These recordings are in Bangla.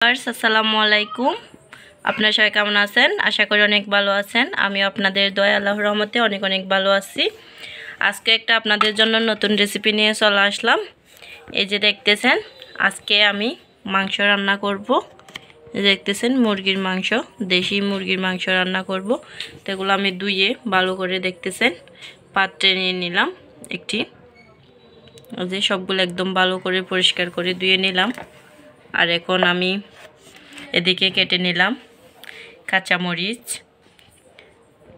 আসসালামু আলাইকুম। আপনারা সবাই কেমন আছেন? আশা করি অনেক ভালো আছেন। আমি আপনাদের দয়া আল্লাহর রহমতে অনেক ভালো আছি। আজকে একটা আপনাদের জন্য নতুন রেসিপি নিয়ে চলে আসলাম। এই যে দেখতেছেন, আজকে আমি মাংস রান্না করব। দেখতেছেন মুরগির মাংস, দেশি মুরগির মাংস রান্না করব। তো এগুলো আমি ধুয়ে ভালো করে দেখতেছেন পাত্রে নিয়ে নিলাম একটি। যে সবগুলো একদম ভালো করে পরিষ্কার করে ধুয়ে নিলাম। আর এখন আমি এদিকে কেটে নিলাম কাঁচামরিচ,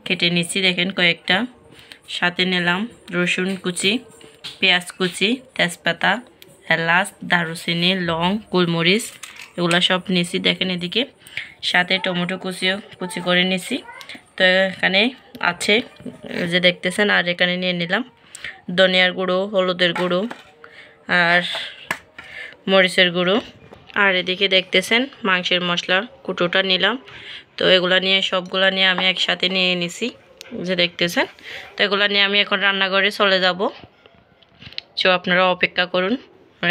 কেটে নিচ্ছি দেখেন কয়েকটা। সাথে নিলাম রসুন কুচি, পেঁয়াজ কুচি, তেজপাতা, এলাচ, দারুচিনি, লং, গোলমরিচ এগুলো সব নিছি দেখেন এদিকে। সাথে টমেটো কুচি করে নিছি। তো এখানে আছে যে দেখতেছেন। আর এখানে নিয়ে নিলাম ধনিয়ার গুঁড়ো, হলুদের গুঁড়ো আর মরিচের গুঁড়ো। আর এদিকে দেখতেছেন মাংসের মশলা কুটোটা নিলাম। তো এগুলা নিয়ে সবগুলা নিয়ে আমি একসাথে নিয়ে নিছি যে দেখতেছেন। তো এগুলা নিয়ে আমি এখন রান্নাঘরে চলে যাব। তো আপনারা অপেক্ষা করুন,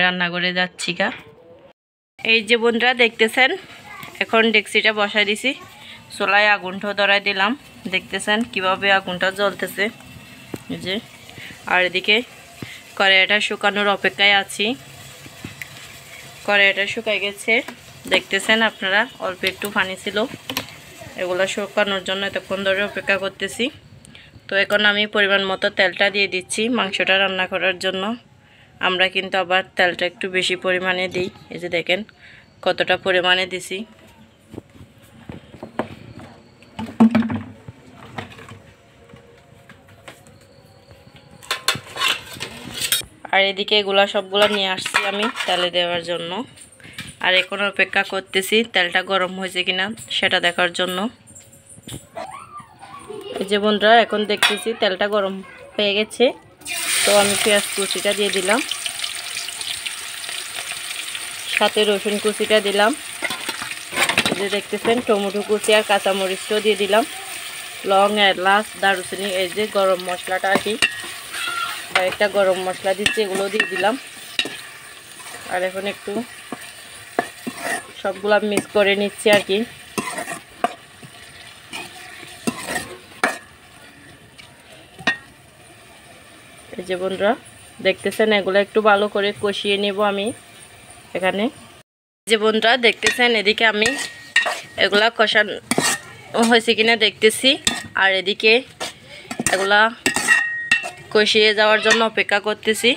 রান্নাঘরে যাচ্ছি গা। এই যে বন্ধুরা দেখতেছেন, এখন ডেকচিটা বসাই দিছি, চুলায় আগুনটা ধরাই দিলাম। দেখতেছেন কিভাবে আগুনটা জ্বলতেছে এই যে। আর এদিকে কড়াইটা শুকানোর অপেক্ষায় আছি। কড়াইটা শুকাই গেছে দেখতেছেন আপনারা। অল্প একটু পানি ছিল, এগুলো শুকানোর জন্য এতক্ষণ ধরে অপেক্ষা করতেছি। তো এখন আমি পরিমাণ মতো তেলটা দিয়ে দিচ্ছি মাংসটা রান্না করার জন্য। আমরা কিন্তু আবার তেলটা একটু বেশি পরিমাণে দিই। এই যে দেখেন কতটা পরিমাণে দিছি। আর এদিকে এগুলা সবগুলো নিয়ে আসছি আমি তেলে দেওয়ার জন্য। আর এখন অপেক্ষা করতেছি তেলটা গরম হয়েছে কিনা সেটা দেখার জন্য। এই যে বন্ধুরা এখন দেখতেছি তেলটা গরম হয়ে গেছে। তো আমি পেঁয়াজ কুচিটা দিয়ে দিলাম, সাথে রসুন কুচিটা দিলাম। এই যে দেখতেছেন টমেটো কুচি আর কাঁচামরিচটাও দিয়ে দিলাম। লং, এলাচ, দারুচিনি, এই যে গরম মশলাটা আর কি, কয়েকটা গরম মশলা দিচ্ছি, এগুলো দিয়ে দিলাম। আর এখন একটু সবগুলা মিক্স করে নিচ্ছি আর কি। এই যে বন্ধুরা দেখতেছেন এগুলো একটু ভালো করে কষিয়ে নেব আমি এখানে। যে বন্ধুরা দেখতেছেন এদিকে আমি এগুলা কষানো হয়েছে কিনা দেখতেছি। আর এদিকে এগুলা কষিয়ে যাওয়ার জন্য অপেক্ষা করতেছি।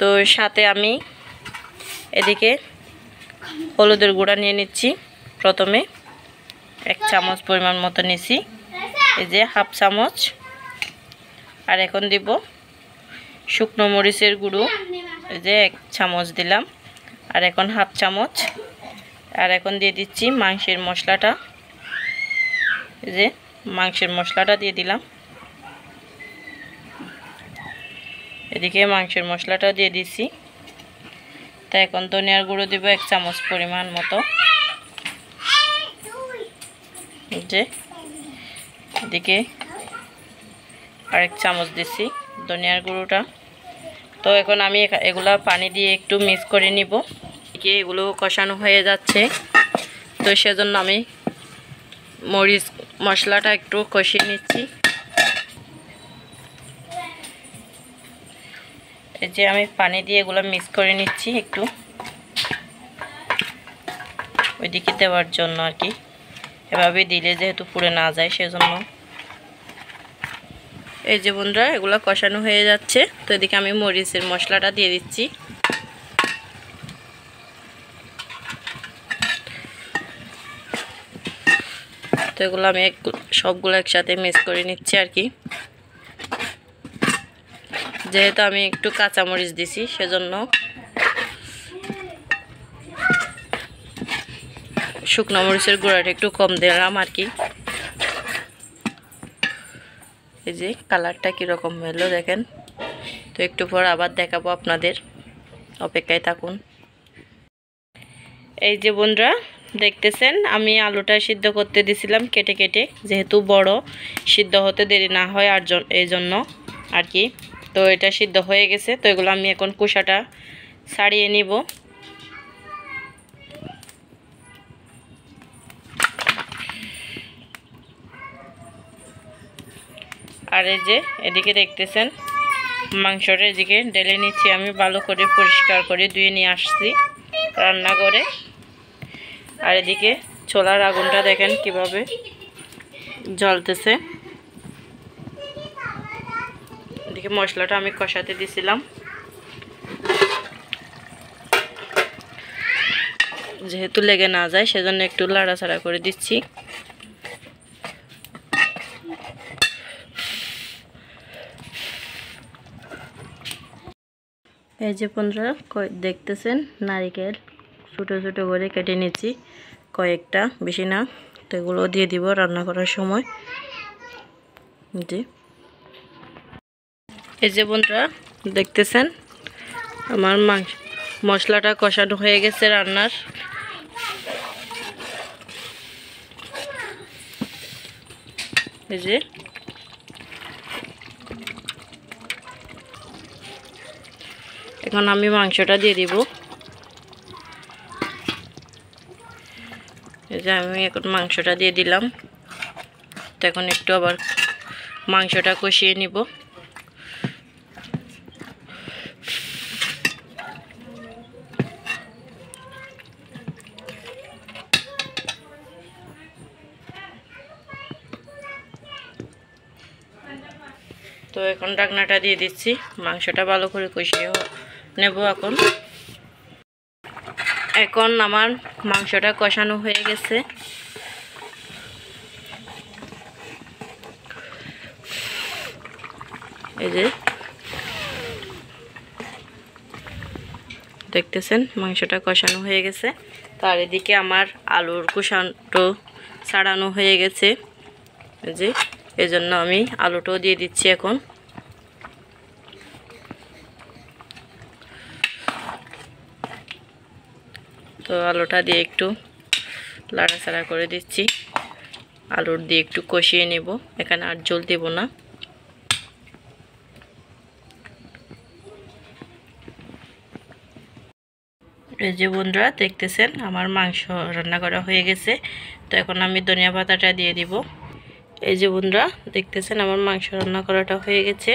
তো সাথে আমি এদিকে হলুদের গুঁড়া নিয়ে নিচ্ছি। প্রথমে 1 চামচ পরিমাণ মতো নিছি, এই যে হাফ চামচ। আর এখন দিব শুকনো মরিচের গুঁড়ো, এই যে 1 চামচ দিলাম। আর এখন হাফ চামচ। আর এখন দিয়ে দিচ্ছি মাংসের মশলাটা, এই যে মাংসের মশলাটা দিয়ে দিলাম। এদিকে মাংসের মশলাটাও দিয়ে দিচ্ছি। তা এখন ধনিয়ার গুঁড়ো দিব 1 চামচ পরিমাণ মতো, যে এদিকে আর 1 চামচ দিচ্ছি ধনিয়ার গুঁড়োটা। তো এখন আমি এগুলা পানি দিয়ে একটু মিক্স করে নিব। এগুলো কষানো হয়ে যাচ্ছে, তো সেজন্য আমি মরিচ মশলাটা একটু কষিয়ে নিচ্ছি। এই যে আমি পানি দিয়ে এগুলো মিক্স করে নিচ্ছি একটু, ওইদিকে দেওয়ার জন্য আর কি। এভাবে দিলে যেহেতু পুড়ে না যায় সেজন্য। এই যে বন্ধুরা এগুলো কষানো হয়ে যাচ্ছে। তো এদিকে আমি মরিচের মশলাটা দিয়ে দিচ্ছি। তো এগুলো আমি সবগুলো একসাথে মিক্স করে নিচ্ছি আর কি। যেহেতু আমি একটু কাঁচামরিচ দিছি সেজন্য শুকনো মরিচের গুঁড়াটা একটু কম দিলাম আর কি। এই যে কালারটা কীরকম হলো দেখেন। তো একটু পর আবার দেখাবো আপনাদের, অপেক্ষায় থাকুন। এই যে বন্ধুরা দেখতেছেন আমি আলুটা সিদ্ধ করতে দিছিলাম কেটে কেটে, যেহেতু বড় সিদ্ধ হতে দেরি না হয় আর এই জন্য আর কি। তো এটা সিদ্ধ হয়ে গেছে। তো এগুলো আমি এখন খোসাটা ছাড়িয়ে নিব। আর এই যে এদিকে দেখতেছেন মাংসটা এদিকে ঢেলে নিচ্ছি, আমি ভালো করে পরিষ্কার করে ধুয়ে নিয়ে আসছি রান্না করে। আর এদিকে ছোলার আগুনটা দেখেন কিভাবে জ্বলতেছে। এদিকে মশলাটা আমি কষাতে দিছিলাম, যেহেতু লেগে না যায় সেজন্য একটু লাড়াচাড়া করে দিচ্ছি। এই যে বন্ধুরা দেখতেছেন নারকেল ছোটো ছোটো করে কেটে নিচ্ছি কয়েকটা, বেশি না। তো এগুলো দিয়ে দিব রান্না করার সময়। জি এই যে বন্ধুরা দেখতেছেন আমার মশলাটা কষানো হয়ে গেছে রান্নার। এই যে এখন আমি মাংসটা দিয়ে দিব। এই যে আমি এখন মাংসটা দিয়ে দিলাম। তো এখন একটু আবার মাংসটা কষিয়ে নিব। তো এখন ঢাকনাটা দিয়ে দিচ্ছি, মাংসটা ভালো করে কষিয়ে নেব। এখন আমার মাংসটা কষানো হয়ে গেছে। এই যে দেখতেছেন মাংসটা কষানো হয়ে গেছে। তার এদিকে আমার আলুর কুসানো ছাড়ানো হয়ে গেছে। এই যে এজন্য আমি আলুটাও দিয়ে দিচ্ছি এখন। তো আলুটা দিয়ে একটু লাড়াচাড়া করে দিচ্ছি, আলুর দিয়ে একটু কষিয়ে নেব, এখানে আর জল দেব না। এই যে বন্ধুরা দেখতেছেন আমার মাংস রান্না করা হয়ে গেছে। তো এখন আমি ধনিয়া পাতাটা দিয়ে দিব। এই যে বন্ধুরা দেখতেছেন আমার মাংস রান্না করাটা হয়ে গেছে,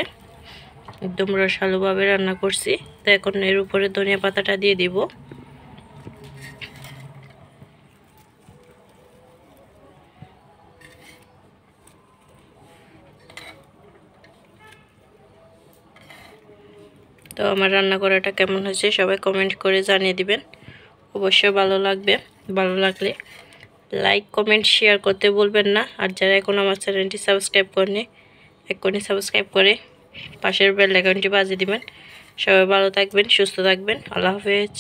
একদম রসালোভাবে রান্না করছি। তো এখন এর উপরে ধনিয়া পাতাটা দিয়ে দিব। তো আমার রান্না করাটা কেমন হয়েছে সবাই কমেন্ট করে জানিয়ে দিবেন, অবশ্যই ভালো লাগবে। ভালো লাগলে লাইক কমেন্ট শেয়ার করতে ভুলবেন না। আর যারা এখন আমার চ্যানেলটি সাবস্ক্রাইব করেনি এক্ষুনি সাবস্ক্রাইব করে পাশের বেল আইকনটি বাজিয়ে দিবেন। সবাই ভালো থাকবেন, সুস্থ থাকবেন। আল্লাহ হাফেজ।